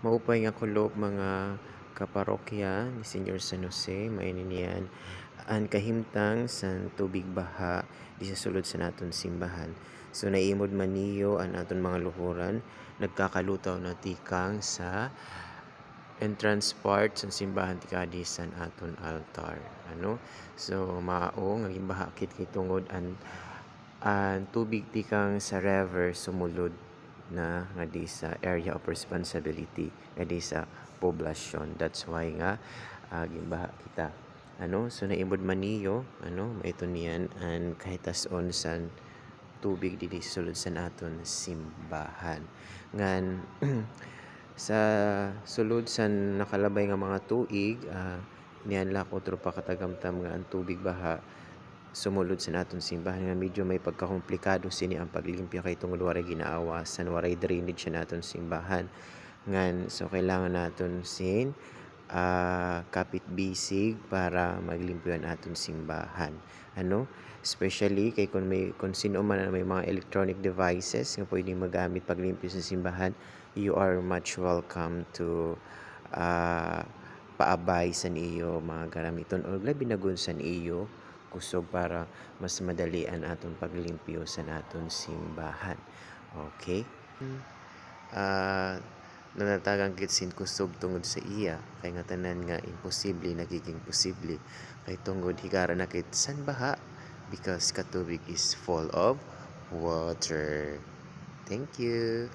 Maupay nga kulob mga kaparokya ni Senyor San Jose maininian ang kahimtang sa tubig baha di sa sulod sa naton simbahan. So naimod man niyo ang aton mga luhuran nagkakalutaw na tikang sa entrance part sa simbahan ti kadi sa aton altar. Ano? So mao nga baha kit tungod ang tubig tikang sa river sumulod na nga di sa area of responsibility nga di sa poblasyon. That's why nga gimbaha kita. Ano? So naibod man niyo, ano, maito niyan ang kahitason sa tubig dili sulod sa naton simbahan. Ngan sa sulod sa nakalabay nga mga tuig, niyan la ko pa katagamtam nga ang tubig baha sumulod sa naton simbahan nga medyo may pagkakomplikado sini ang paglimpyo kay tungod waray ginaawasan waray drainage sa naton simbahan ngan so kailangan naton kapit bisig para maglimpyo ang aton simbahan ano especially kay kung sino man ang may mga electronic devices nga pwedeng magamit paglimpyo sa simbahan, you are much welcome to uh, paabay sa iyo mga garamiton o labi na gun sa iyo kusog para mas madalian aton paglimpyo sa naton simbahan. Okay? Ah, nanatagang kitsin kusog tungod sa iya kay nga tanan nga imposible nagiging posible kay tungod higara na kit san baha because katubig is full of water. Thank you.